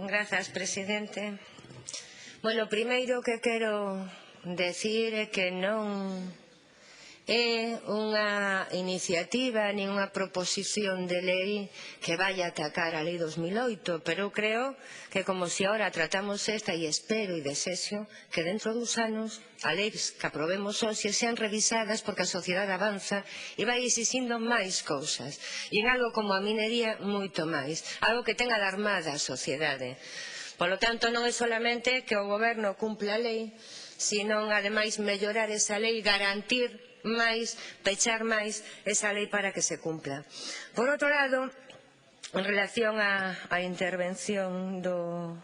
Grazas, presidente. Bueno, primeiro que quero decir é que non é unha iniciativa nin unha proposición de lei que vai a atacar a lei 2008, pero eu creo que como se ahora tratamos esta, e espero e desexo que dentro dos anos as leis que aprobemos hoxe sean revisadas porque a sociedade avanza e vai exixindo máis cousas, e en algo como a minería moito máis, algo que ten alarmada a sociedade. Polo tanto, non é solamente que o goberno cumpla a lei, sino ademais mellorar esa lei, garantir máis, pechar máis esa lei para que se cumpla. Por outro lado, en relación á intervención do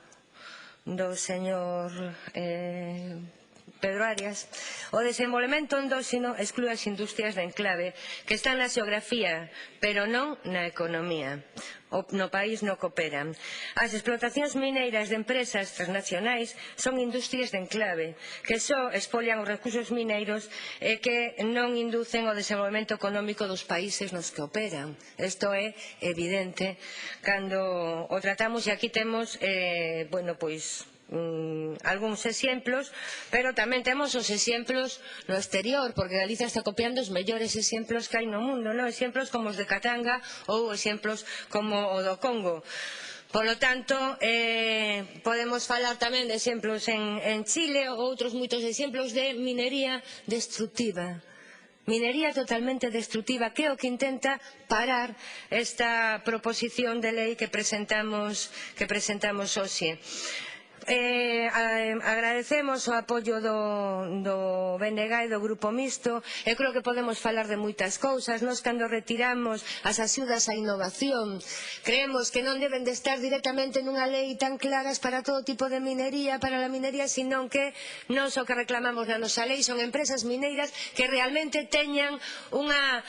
señor Pedro Arias, o desenvolvemento endóxeno exclúe as industrias de enclave que están na xeografía, pero non na economía. No país non cooperan. As explotacións mineiras de empresas transnacionais son industrias de enclave que só expolian os recursos mineiros e que non inducen o desenvolvemento económico dos países nos que operan. Isto é evidente cando o tratamos, e aquí temos, algúns exemplos, pero tamén temos os exemplos no exterior, porque Galicia está copiando os mellores exemplos que hai no mundo, exemplos como os de Katanga ou exemplos como o do Congo. Polo tanto, podemos falar tamén de exemplos en Chile ou outros moitos exemplos de minería destructiva. Minería totalmente destructiva, que é o que intenta parar esta proposición de lei que presentamos hoxe. Agradecemos o apoio do BNG e do Grupo Mixto. Eu creo que podemos falar de moitas cousas. Nós, cando retiramos as axudas á innovación, creemos que non deben de estar directamente nunha lei tan claras para todo tipo de minería, para a minería, senón que nós o que reclamamos na nosa lei son empresas mineiras que realmente teñan unha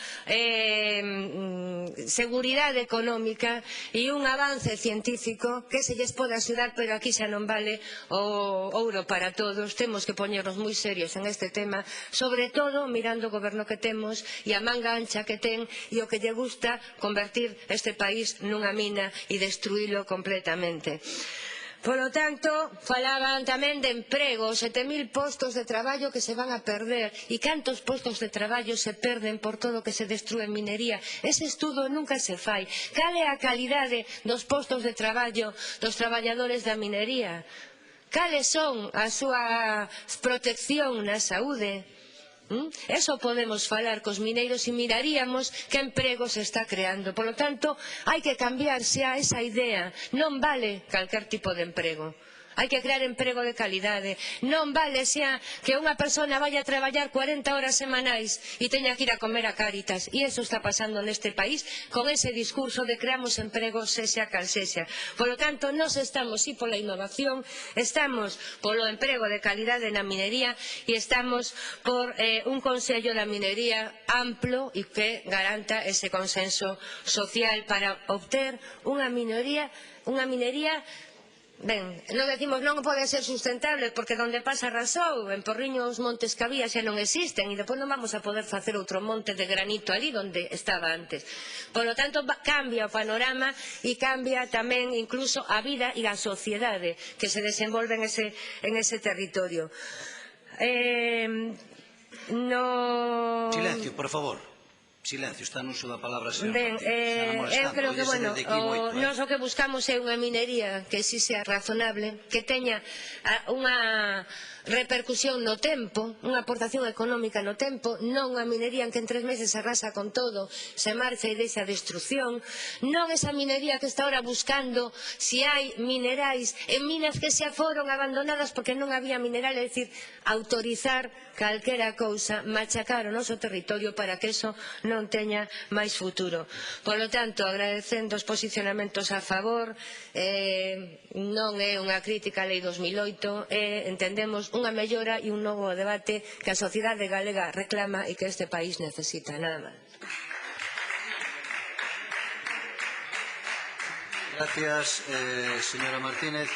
seguridade económica e un avance científico que se lles pode axudar, pero aquí xa non vale o ouro para todos. Temos que poñernos moi serios en este tema, sobre todo mirando o goberno que temos e a manga ancha que ten e o que lle gusta convertir este país nunha mina e destruílo completamente. Polo tanto, falaban tamén de emprego, 7.000 postos de traballo que se van a perder. E cantos postos de traballo se perden por todo o que se destrue en minería? Ese estudo nunca se fai. Cal é a calidade dos postos de traballo dos traballadores da minería? Cales son a súa protección na saúde? Eso podemos falar cos mineiros e miraríamos que emprego se está creando. Por lo tanto, hai que cambiar xa esa idea. Non vale calquer tipo de emprego. Hai que crear emprego de calidade. Non vale xa que unha persona vaya a traballar 40 horas semanais e teña que ir a comer a Cáritas. E iso está pasando neste país con ese discurso de creamos emprego sexa cal sexa. Por lo tanto, nós estamos pola innovación, estamos polo emprego de calidade na minería e estamos por un Consello da Minería amplo e que garanta ese consenso social para obter unha minería. Ben, non decimos non pode ser sustentable porque onde pasa arrasou, en Porriño os montes que había xa non existen e depois non vamos a poder facer outro monte de granito ali onde estaba antes. Por lo tanto, cambia o panorama e cambia tamén incluso a vida e a sociedade que se desenvolve en ese territorio. Silencio, por favor. Silencio, está no uso da palabra señor Martínez. Eu creo que, nós o que buscamos é unha minería que si sea razonable, que teña unha repercusión no tempo, unha aportación económica no tempo, non unha minería en que en 3 meses se arrasa con todo, se marcha e deixa destrucción, non esa minería que está ahora buscando si hai minerais en minas que xa foron abandonadas porque non había mineral, é dicir, autorizar calquera cousa, machacar o noso territorio para que eso non teña máis futuro. Por lo tanto, agradecendo os posicionamentos a favor, non é unha crítica á lei 2008, entendemos unha mellora e un novo debate que a sociedade galega reclama e que este país necesita. Nada máis. Gracias, señora Martínez.